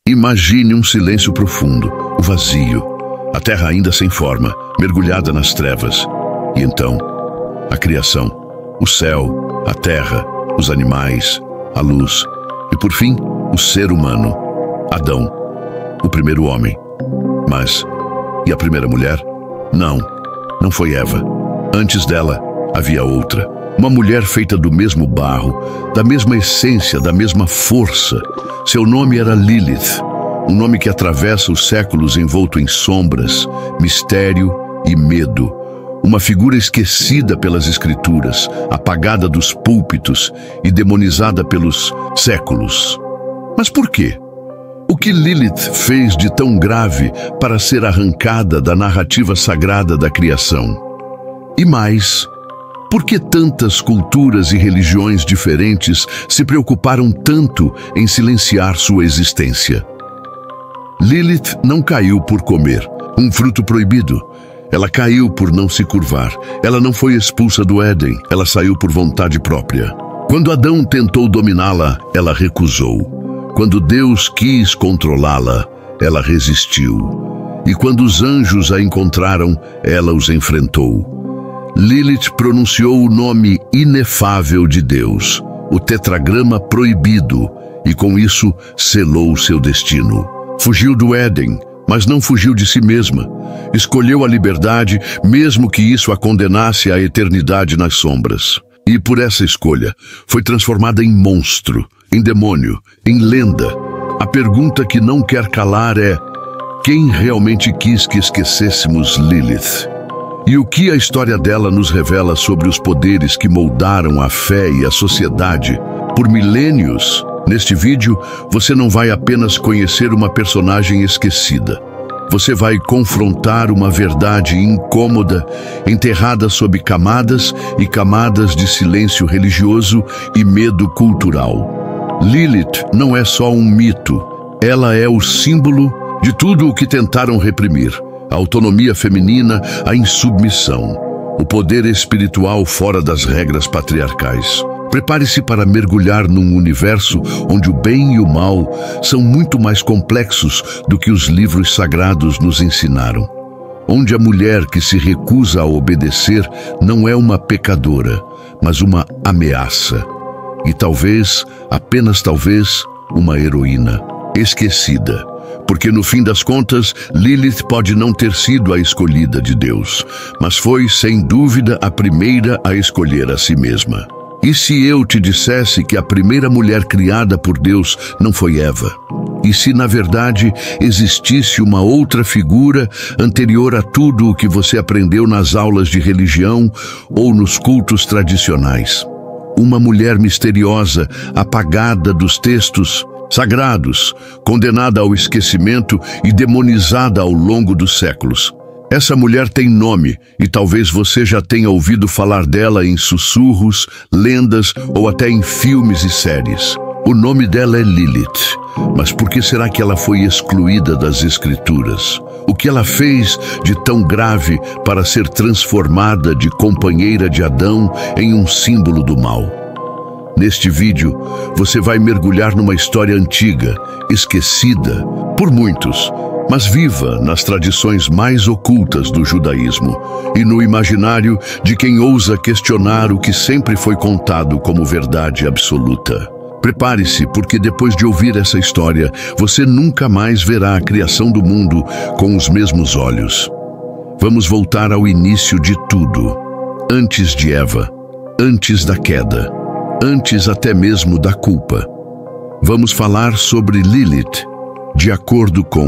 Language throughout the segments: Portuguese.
Imagine um silêncio profundo, o vazio, a terra ainda sem forma, mergulhada nas trevas. E então, a criação, o céu, a terra, os animais, a luz e, por fim, o ser humano, Adão, o primeiro homem. Mas, e a primeira mulher? Não foi Eva. Antes dela, havia outra. Uma mulher feita do mesmo barro, da mesma essência, da mesma força. Seu nome era Lilith, um nome que atravessa os séculos envolto em sombras, mistério e medo. Uma figura esquecida pelas escrituras, apagada dos púlpitos e demonizada pelos séculos. Mas por quê? O que Lilith fez de tão grave para ser arrancada da narrativa sagrada da criação? E mais, por que tantas culturas e religiões diferentes se preocuparam tanto em silenciar sua existência? Lilith não caiu por comer um fruto proibido. Ela caiu por não se curvar. Ela não foi expulsa do Éden. Ela saiu por vontade própria. Quando Adão tentou dominá-la, ela recusou. Quando Deus quis controlá-la, ela resistiu. E quando os anjos a encontraram, ela os enfrentou. Lilith pronunciou o nome inefável de Deus, o tetragrama proibido, e com isso selou seu destino. Fugiu do Éden, mas não fugiu de si mesma. Escolheu a liberdade, mesmo que isso a condenasse à eternidade nas sombras. E por essa escolha, foi transformada em monstro, em demônio, em lenda. A pergunta que não quer calar é: quem realmente quis que esquecêssemos Lilith? E o que a história dela nos revela sobre os poderes que moldaram a fé e a sociedade por milênios? Neste vídeo, você não vai apenas conhecer uma personagem esquecida. Você vai confrontar uma verdade incômoda, enterrada sob camadas e camadas de silêncio religioso e medo cultural. Lilith não é só um mito. Ela é o símbolo de tudo o que tentaram reprimir. A autonomia feminina, a insubmissão, o poder espiritual fora das regras patriarcais. Prepare-se para mergulhar num universo onde o bem e o mal são muito mais complexos do que os livros sagrados nos ensinaram. Onde a mulher que se recusa a obedecer não é uma pecadora, mas uma ameaça. E talvez, apenas talvez, uma heroína esquecida. Porque no fim das contas, Lilith pode não ter sido a escolhida de Deus, mas foi, sem dúvida, a primeira a escolher a si mesma. E se eu te dissesse que a primeira mulher criada por Deus não foi Eva? E se, na verdade, existisse uma outra figura anterior a tudo o que você aprendeu nas aulas de religião ou nos cultos tradicionais? Uma mulher misteriosa, apagada dos textos sagrados, condenada ao esquecimento e demonizada ao longo dos séculos. Essa mulher tem nome, e talvez você já tenha ouvido falar dela em sussurros, lendas ou até em filmes e séries. O nome dela é Lilith. Mas por que será que ela foi excluída das Escrituras? O que ela fez de tão grave para ser transformada de companheira de Adão em um símbolo do mal? Neste vídeo, você vai mergulhar numa história antiga, esquecida por muitos, mas viva nas tradições mais ocultas do judaísmo e no imaginário de quem ousa questionar o que sempre foi contado como verdade absoluta. Prepare-se, porque depois de ouvir essa história, você nunca mais verá a criação do mundo com os mesmos olhos. Vamos voltar ao início de tudo, antes de Eva, antes da queda, antes até mesmo da culpa. Vamos falar sobre Lilith, de acordo com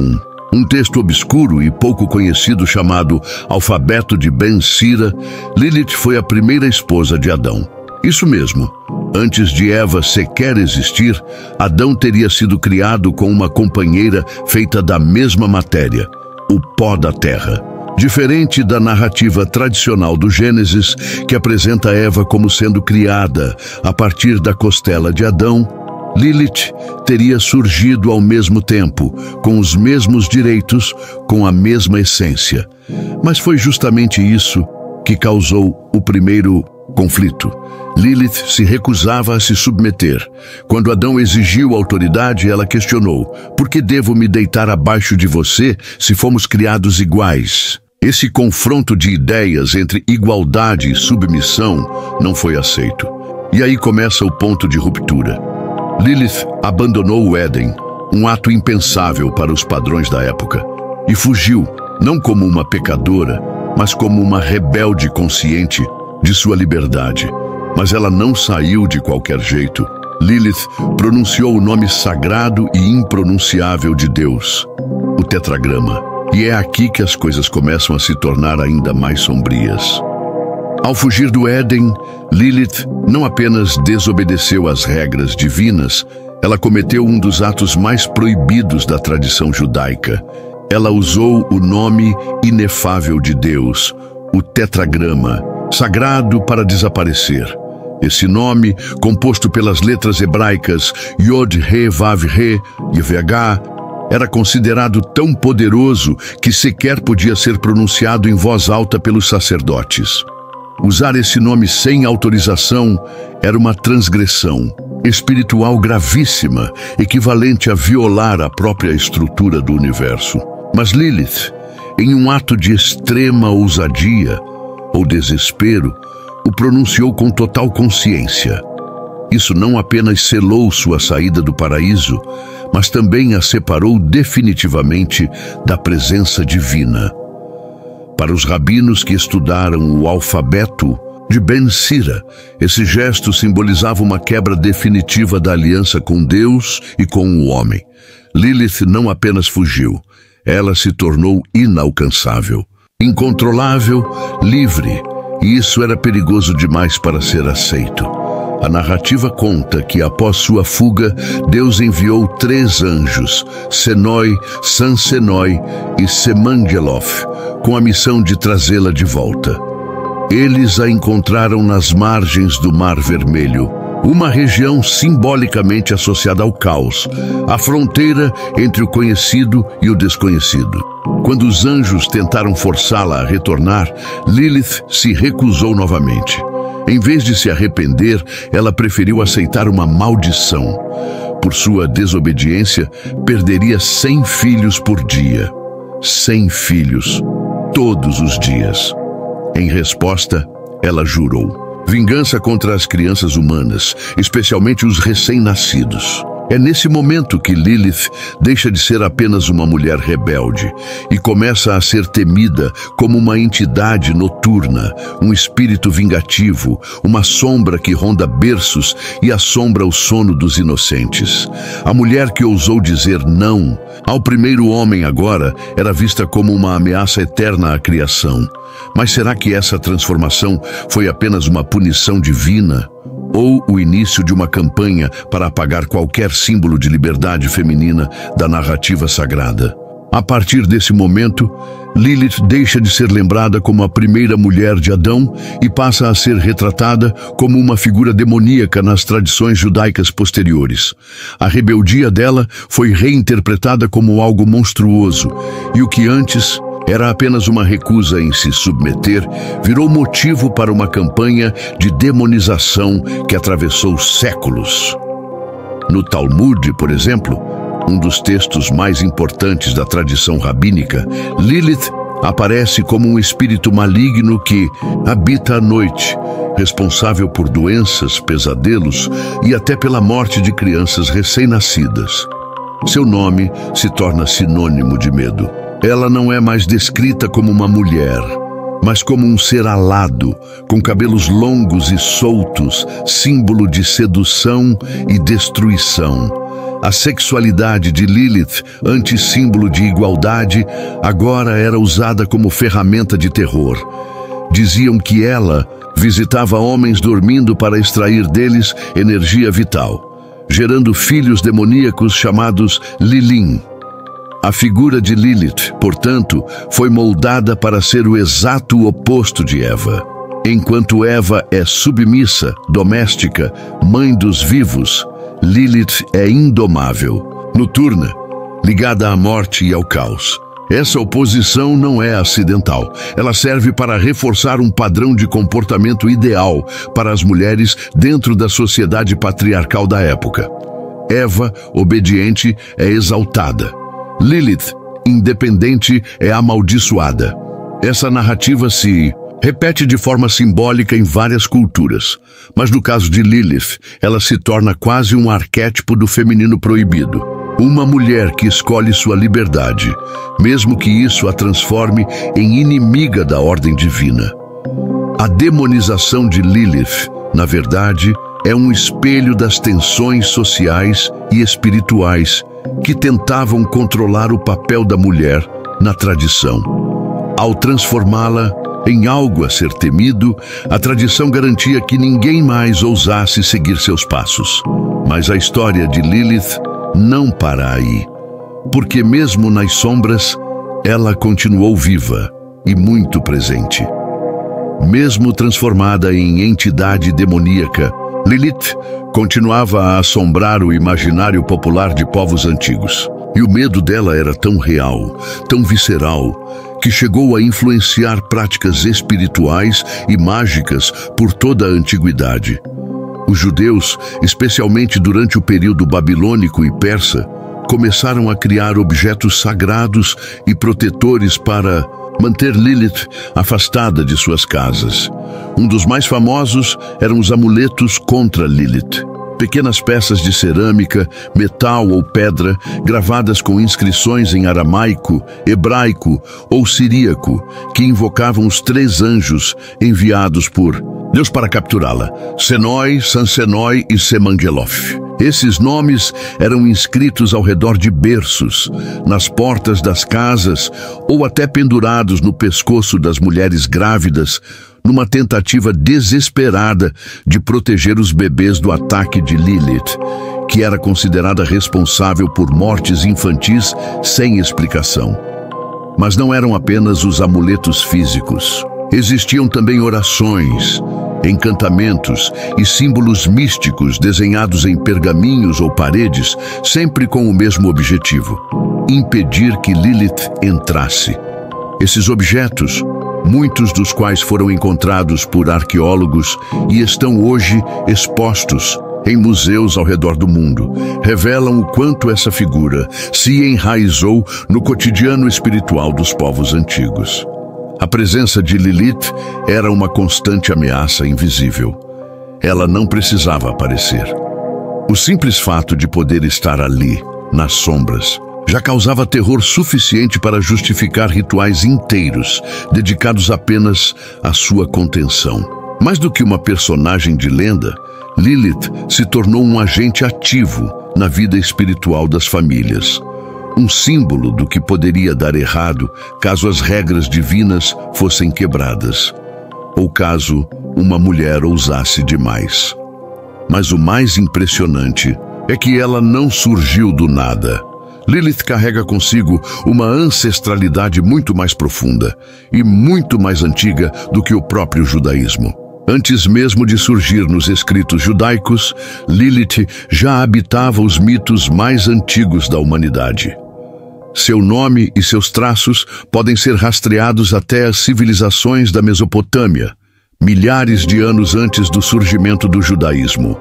um texto obscuro e pouco conhecido chamado Alfabeto de Ben Sira. Lilith foi a primeira esposa de Adão. Isso mesmo, antes de Eva sequer existir, Adão teria sido criado com uma companheira feita da mesma matéria, o pó da terra. Diferente da narrativa tradicional do Gênesis, que apresenta Eva como sendo criada a partir da costela de Adão, Lilith teria surgido ao mesmo tempo, com os mesmos direitos, com a mesma essência. Mas foi justamente isso que causou o primeiro conflito. Lilith se recusava a se submeter. Quando Adão exigiu autoridade, ela questionou: por que devo me deitar abaixo de você se fomos criados iguais? Esse confronto de ideias entre igualdade e submissão não foi aceito. E aí começa o ponto de ruptura. Lilith abandonou o Éden, um ato impensável para os padrões da época, e fugiu, não como uma pecadora, mas como uma rebelde consciente de sua liberdade. Mas ela não saiu de qualquer jeito. Lilith pronunciou o nome sagrado e impronunciável de Deus, o tetragrama. E é aqui que as coisas começam a se tornar ainda mais sombrias. Ao fugir do Éden, Lilith não apenas desobedeceu às regras divinas, ela cometeu um dos atos mais proibidos da tradição judaica. Ela usou o nome inefável de Deus, o tetragrama, sagrado para desaparecer. Esse nome, composto pelas letras hebraicas Yod, He, Vav, He e VH, era considerado tão poderoso que sequer podia ser pronunciado em voz alta pelos sacerdotes. Usar esse nome sem autorização era uma transgressão espiritual gravíssima, equivalente a violar a própria estrutura do universo. Mas Lilith, em um ato de extrema ousadia ou desespero, o pronunciou com total consciência. Isso não apenas selou sua saída do paraíso, mas também a separou definitivamente da presença divina. Para os rabinos que estudaram o alfabeto de Ben Sira, esse gesto simbolizava uma quebra definitiva da aliança com Deus e com o homem. Lilith não apenas fugiu, ela se tornou inalcançável, incontrolável, livre, e isso era perigoso demais para ser aceito. A narrativa conta que, após sua fuga, Deus enviou 3 anjos, Senoi, Sansenoi e Semangelof, com a missão de trazê-la de volta. Eles a encontraram nas margens do Mar Vermelho, uma região simbolicamente associada ao caos, a fronteira entre o conhecido e o desconhecido. Quando os anjos tentaram forçá-la a retornar, Lilith se recusou novamente. Em vez de se arrepender, ela preferiu aceitar uma maldição. Por sua desobediência, perderia 100 filhos por dia. 100 filhos, todos os dias. Em resposta, ela jurou vingança contra as crianças humanas, especialmente os recém-nascidos. É nesse momento que Lilith deixa de ser apenas uma mulher rebelde e começa a ser temida como uma entidade noturna, um espírito vingativo, uma sombra que ronda berços e assombra o sono dos inocentes. A mulher que ousou dizer não ao primeiro homem agora era vista como uma ameaça eterna à criação. Mas será que essa transformação foi apenas uma punição divina? Ou o início de uma campanha para apagar qualquer símbolo de liberdade feminina da narrativa sagrada? A partir desse momento, Lilith deixa de ser lembrada como a primeira mulher de Adão e passa a ser retratada como uma figura demoníaca nas tradições judaicas posteriores. A rebeldia dela foi reinterpretada como algo monstruoso, e o que antes era apenas uma recusa em se submeter, virou motivo para uma campanha de demonização que atravessou séculos. No Talmud, por exemplo, um dos textos mais importantes da tradição rabínica, Lilith aparece como um espírito maligno que habita à noite, responsável por doenças, pesadelos e até pela morte de crianças recém-nascidas. Seu nome se torna sinônimo de medo. Ela não é mais descrita como uma mulher, mas como um ser alado, com cabelos longos e soltos, símbolo de sedução e destruição. A sexualidade de Lilith, antissímbolo de igualdade, agora era usada como ferramenta de terror. Diziam que ela visitava homens dormindo para extrair deles energia vital, gerando filhos demoníacos chamados Lilim. A figura de Lilith, portanto, foi moldada para ser o exato oposto de Eva. Enquanto Eva é submissa, doméstica, mãe dos vivos, Lilith é indomável, noturna, ligada à morte e ao caos. Essa oposição não é acidental. Ela serve para reforçar um padrão de comportamento ideal para as mulheres dentro da sociedade patriarcal da época. Eva, obediente, é exaltada. Lilith, independente, é amaldiçoada. Essa narrativa se repete de forma simbólica em várias culturas, mas no caso de Lilith, ela se torna quase um arquétipo do feminino proibido. Uma mulher que escolhe sua liberdade, mesmo que isso a transforme em inimiga da ordem divina. A demonização de Lilith, na verdade, é um espelho das tensões sociais e espirituais que tentavam controlar o papel da mulher na tradição. Ao transformá-la em algo a ser temido, a tradição garantia que ninguém mais ousasse seguir seus passos. Mas a história de Lilith não para aí, porque mesmo nas sombras, ela continuou viva e muito presente. Mesmo transformada em entidade demoníaca, Lilith continuava a assombrar o imaginário popular de povos antigos. E o medo dela era tão real, tão visceral, que chegou a influenciar práticas espirituais e mágicas por toda a antiguidade. Os judeus, especialmente durante o período babilônico e persa, começaram a criar objetos sagrados e protetores para manter Lilith afastada de suas casas. Um dos mais famosos eram os amuletos contra Lilith. Pequenas peças de cerâmica, metal ou pedra, gravadas com inscrições em aramaico, hebraico ou siríaco, que invocavam os 3 anjos enviados por Deus para capturá-la: Senói, Sansenói e Semangelof. Esses nomes eram inscritos ao redor de berços, nas portas das casas ou até pendurados no pescoço das mulheres grávidas, numa tentativa desesperada de proteger os bebês do ataque de Lilith, que era considerada responsável por mortes infantis sem explicação. Mas não eram apenas os amuletos físicos. Existiam também orações, encantamentos e símbolos místicos desenhados em pergaminhos ou paredes, sempre com o mesmo objetivo: impedir que Lilith entrasse. Esses objetos, muitos dos quais foram encontrados por arqueólogos e estão hoje expostos em museus ao redor do mundo, revelam o quanto essa figura se enraizou no cotidiano espiritual dos povos antigos. A presença de Lilith era uma constante ameaça invisível. Ela não precisava aparecer. O simples fato de poder estar ali, nas sombras, já causava terror suficiente para justificar rituais inteiros, dedicados apenas à sua contenção. Mais do que uma personagem de lenda, Lilith se tornou um agente ativo na vida espiritual das famílias. Um símbolo do que poderia dar errado caso as regras divinas fossem quebradas, ou caso uma mulher ousasse demais. Mas o mais impressionante é que ela não surgiu do nada. Lilith carrega consigo uma ancestralidade muito mais profunda e muito mais antiga do que o próprio judaísmo. Antes mesmo de surgir nos escritos judaicos, Lilith já habitava os mitos mais antigos da humanidade. Seu nome e seus traços podem ser rastreados até as civilizações da Mesopotâmia, milhares de anos antes do surgimento do judaísmo.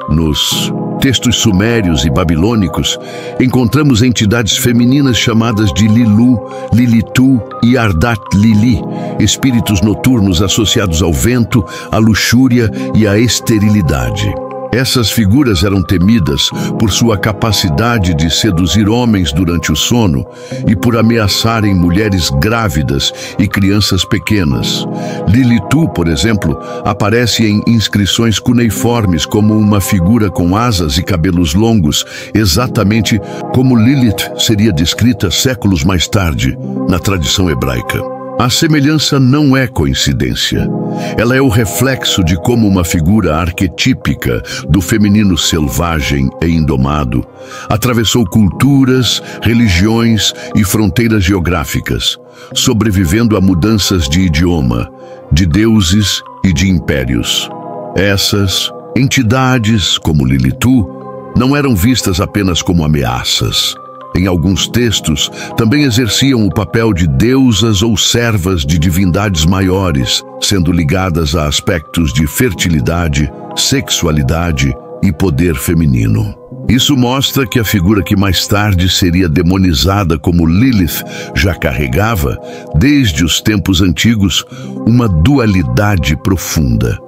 Nos textos sumérios e babilônicos, encontramos entidades femininas chamadas de Lilu, Lilitu e Ardat Lili, espíritos noturnos associados ao vento, à luxúria e à esterilidade. Essas figuras eram temidas por sua capacidade de seduzir homens durante o sono e por ameaçarem mulheres grávidas e crianças pequenas. Lilitu, por exemplo, aparece em inscrições cuneiformes como uma figura com asas e cabelos longos, exatamente como Lilith seria descrita séculos mais tarde na tradição hebraica. A semelhança não é coincidência. Ela é o reflexo de como uma figura arquetípica do feminino selvagem e indomado atravessou culturas, religiões e fronteiras geográficas, sobrevivendo a mudanças de idioma, de deuses e de impérios. Essas entidades, como Lilitu, não eram vistas apenas como ameaças. Em alguns textos, também exerciam o papel de deusas ou servas de divindades maiores, sendo ligadas a aspectos de fertilidade, sexualidade e poder feminino. Isso mostra que a figura que mais tarde seria demonizada como Lilith já carregava, desde os tempos antigos, uma dualidade profunda.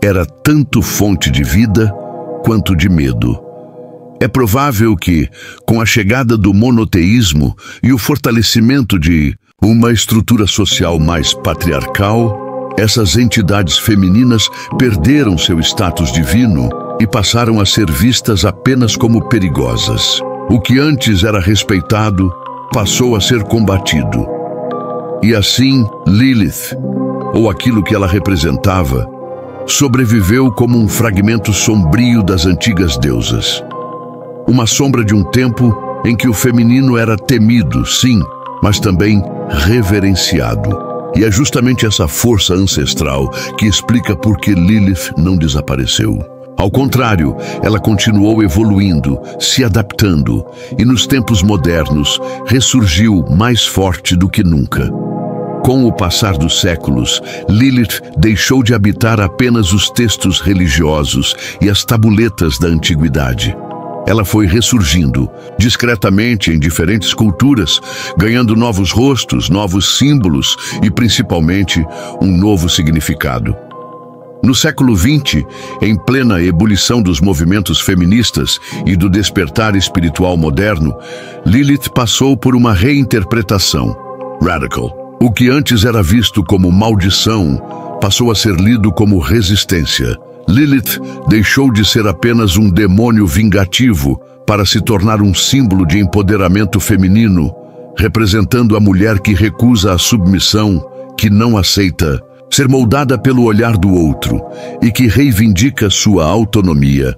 Era tanto fonte de vida quanto de medo. É provável que, com a chegada do monoteísmo e o fortalecimento de uma estrutura social mais patriarcal, essas entidades femininas perderam seu status divino e passaram a ser vistas apenas como perigosas. O que antes era respeitado passou a ser combatido. E assim, Lilith, ou aquilo que ela representava, sobreviveu como um fragmento sombrio das antigas deusas. Uma sombra de um tempo em que o feminino era temido, sim, mas também reverenciado. E é justamente essa força ancestral que explica por que Lilith não desapareceu. Ao contrário, ela continuou evoluindo, se adaptando, e nos tempos modernos ressurgiu mais forte do que nunca. Com o passar dos séculos, Lilith deixou de habitar apenas os textos religiosos e as tabuletas da antiguidade. Ela foi ressurgindo, discretamente em diferentes culturas, ganhando novos rostos, novos símbolos e, principalmente, um novo significado. No século XX, em plena ebulição dos movimentos feministas e do despertar espiritual moderno, Lilith passou por uma reinterpretação, radical. O que antes era visto como maldição passou a ser lido como resistência. Lilith deixou de ser apenas um demônio vingativo para se tornar um símbolo de empoderamento feminino, representando a mulher que recusa a submissão, que não aceita ser moldada pelo olhar do outro e que reivindica sua autonomia,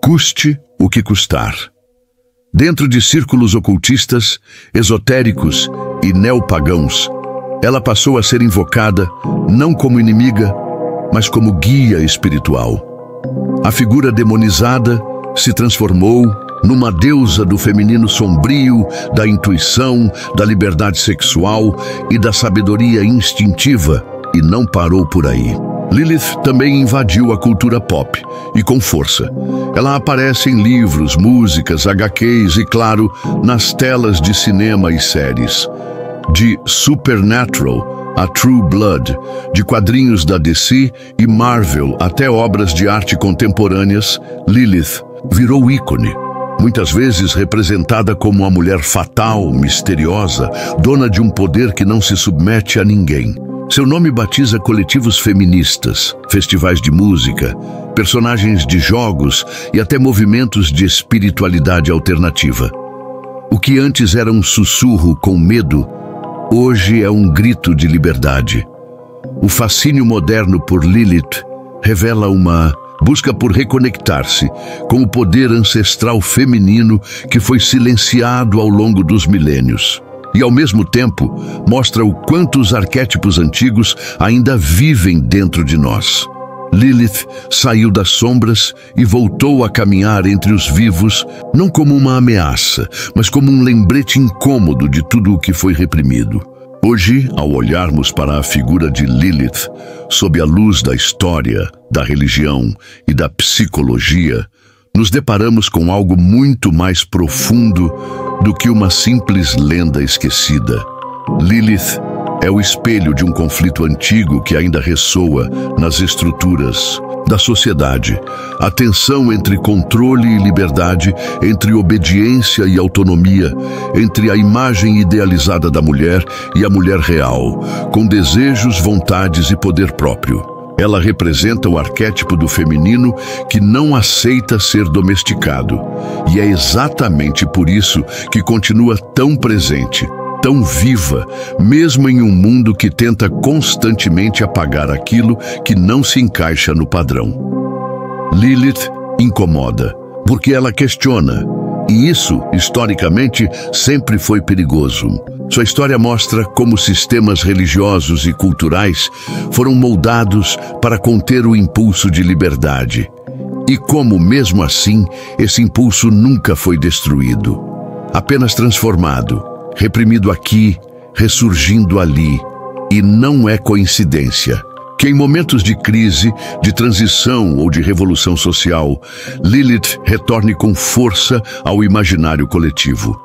custe o que custar. Dentro de círculos ocultistas, esotéricos e neopagãos, ela passou a ser invocada não como inimiga, mas como guia espiritual. A figura demonizada se transformou numa deusa do feminino sombrio, da intuição, da liberdade sexual e da sabedoria instintiva, e não parou por aí. Lilith também invadiu a cultura pop, e com força. Ela aparece em livros, músicas, HQs e, claro, nas telas de cinema e séries. De Supernatural a True Blood, de quadrinhos da DC e Marvel até obras de arte contemporâneas, Lilith virou ícone. Muitas vezes representada como uma mulher fatal, misteriosa, dona de um poder que não se submete a ninguém. Seu nome batiza coletivos feministas, festivais de música, personagens de jogos e até movimentos de espiritualidade alternativa. O que antes era um sussurro com medo, hoje é um grito de liberdade. O fascínio moderno por Lilith revela uma busca por reconectar-se com o poder ancestral feminino que foi silenciado ao longo dos milênios. E, ao mesmo tempo, mostra o quanto os arquétipos antigos ainda vivem dentro de nós. Lilith saiu das sombras e voltou a caminhar entre os vivos, não como uma ameaça, mas como um lembrete incômodo de tudo o que foi reprimido. Hoje, ao olharmos para a figura de Lilith, sob a luz da história, da religião e da psicologia, nos deparamos com algo muito mais profundo do que uma simples lenda esquecida. Lilith é o espelho de um conflito antigo que ainda ressoa nas estruturas da sociedade. A tensão entre controle e liberdade, entre obediência e autonomia, entre a imagem idealizada da mulher e a mulher real, com desejos, vontades e poder próprio. Ela representa o arquétipo do feminino que não aceita ser domesticado. E é exatamente por isso que continua tão presente, tão viva, mesmo em um mundo que tenta constantemente apagar aquilo que não se encaixa no padrão. Lilith incomoda, porque ela questiona, e isso, historicamente, sempre foi perigoso. Sua história mostra como sistemas religiosos e culturais foram moldados para conter o impulso de liberdade, e como, mesmo assim, esse impulso nunca foi destruído. apenas transformado, reprimido aqui, ressurgindo ali. E não é coincidência que em momentos de crise, de transição ou de revolução social, Lilith retorne com força ao imaginário coletivo.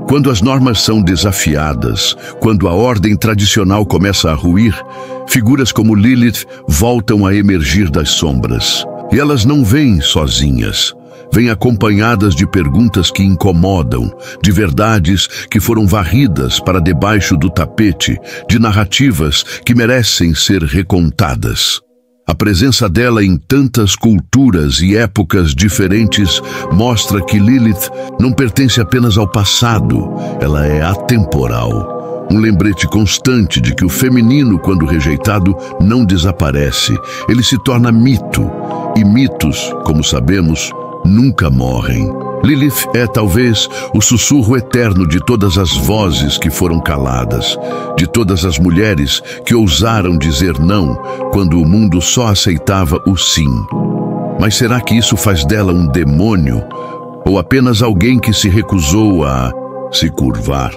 Quando as normas são desafiadas, quando a ordem tradicional começa a ruir, figuras como Lilith voltam a emergir das sombras. E elas não vêm sozinhas. Vêm acompanhadas de perguntas que incomodam, de verdades que foram varridas para debaixo do tapete, de narrativas que merecem ser recontadas. A presença dela em tantas culturas e épocas diferentes mostra que Lilith não pertence apenas ao passado, ela é atemporal. Um lembrete constante de que o feminino, quando rejeitado, não desaparece, ele se torna mito. E mitos, como sabemos, nunca morrem. Lilith é talvez o sussurro eterno de todas as vozes que foram caladas, de todas as mulheres que ousaram dizer não quando o mundo só aceitava o sim. Mas será que isso faz dela um demônio ou apenas alguém que se recusou a se curvar?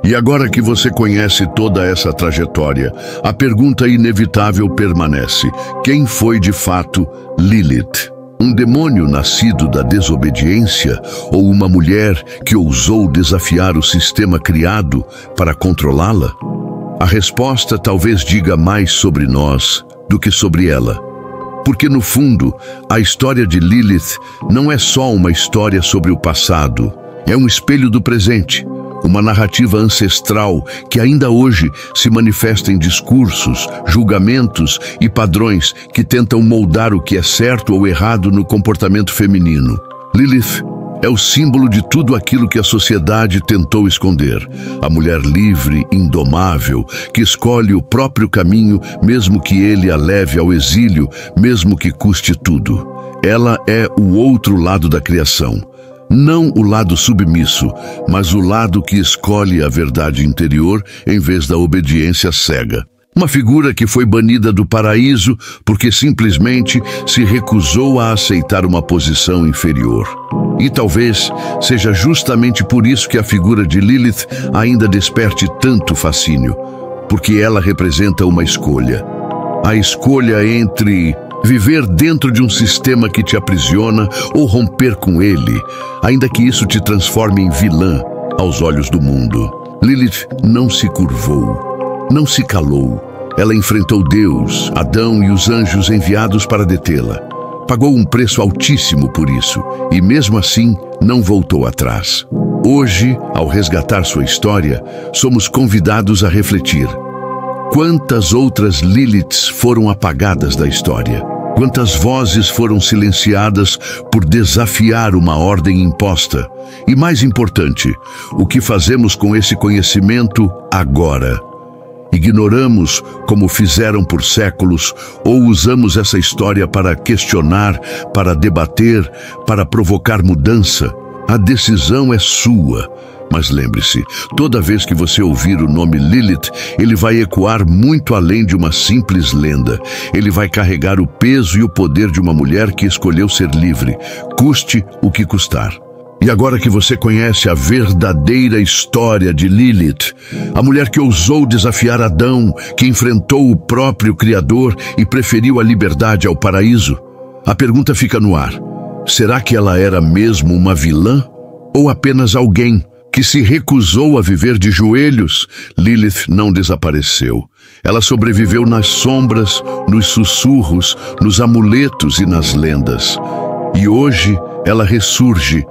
E agora que você conhece toda essa trajetória, a pergunta inevitável permanece: quem foi de fato Lilith? Um demônio nascido da desobediência ou uma mulher que ousou desafiar o sistema criado para controlá-la? A resposta talvez diga mais sobre nós do que sobre ela. Porque, no fundo, a história de Lilith não é só uma história sobre o passado, é um espelho do presente. Uma narrativa ancestral que ainda hoje se manifesta em discursos, julgamentos e padrões que tentam moldar o que é certo ou errado no comportamento feminino. Lilith é o símbolo de tudo aquilo que a sociedade tentou esconder. A mulher livre, indomável, que escolhe o próprio caminho, mesmo que ele a leve ao exílio, mesmo que custe tudo. Ela é o outro lado da criação. Não o lado submisso, mas o lado que escolhe a verdade interior em vez da obediência cega. Uma figura que foi banida do paraíso porque simplesmente se recusou a aceitar uma posição inferior. E talvez seja justamente por isso que a figura de Lilith ainda desperte tanto fascínio, porque ela representa uma escolha. A escolha entre viver dentro de um sistema que te aprisiona ou romper com ele, ainda que isso te transforme em vilã aos olhos do mundo. Lilith não se curvou, não se calou. Ela enfrentou Deus, Adão e os anjos enviados para detê-la. Pagou um preço altíssimo por isso e, mesmo assim, não voltou atrás. Hoje, ao resgatar sua história, somos convidados a refletir. Quantas outras Liliths foram apagadas da história? Quantas vozes foram silenciadas por desafiar uma ordem imposta? E mais importante, o que fazemos com esse conhecimento agora? Ignoramos como fizeram por séculos ou usamos essa história para questionar, para debater, para provocar mudança? A decisão é sua. Mas lembre-se, toda vez que você ouvir o nome Lilith, ele vai ecoar muito além de uma simples lenda. Ele vai carregar o peso e o poder de uma mulher que escolheu ser livre, custe o que custar. E agora que você conhece a verdadeira história de Lilith, a mulher que ousou desafiar Adão, que enfrentou o próprio Criador e preferiu a liberdade ao paraíso, a pergunta fica no ar: será que ela era mesmo uma vilã ou apenas alguém que se recusou a viver de joelhos? Lilith não desapareceu. Ela sobreviveu nas sombras, nos sussurros, nos amuletos e nas lendas. E hoje ela ressurge,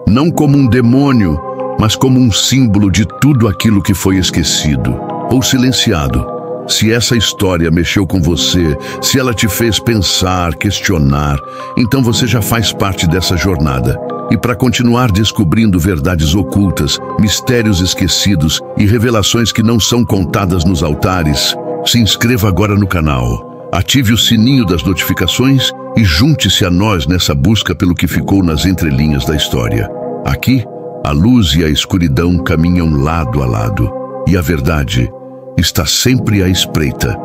não como um demônio, mas como um símbolo de tudo aquilo que foi esquecido ou silenciado. Se essa história mexeu com você, se ela te fez pensar, questionar, então você já faz parte dessa jornada. E para continuar descobrindo verdades ocultas, mistérios esquecidos e revelações que não são contadas nos altares, se inscreva agora no canal, ative o sininho das notificações e junte-se a nós nessa busca pelo que ficou nas entrelinhas da história. Aqui, a luz e a escuridão caminham lado a lado, e a verdade está sempre à espreita.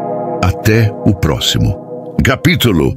Até o próximo capítulo.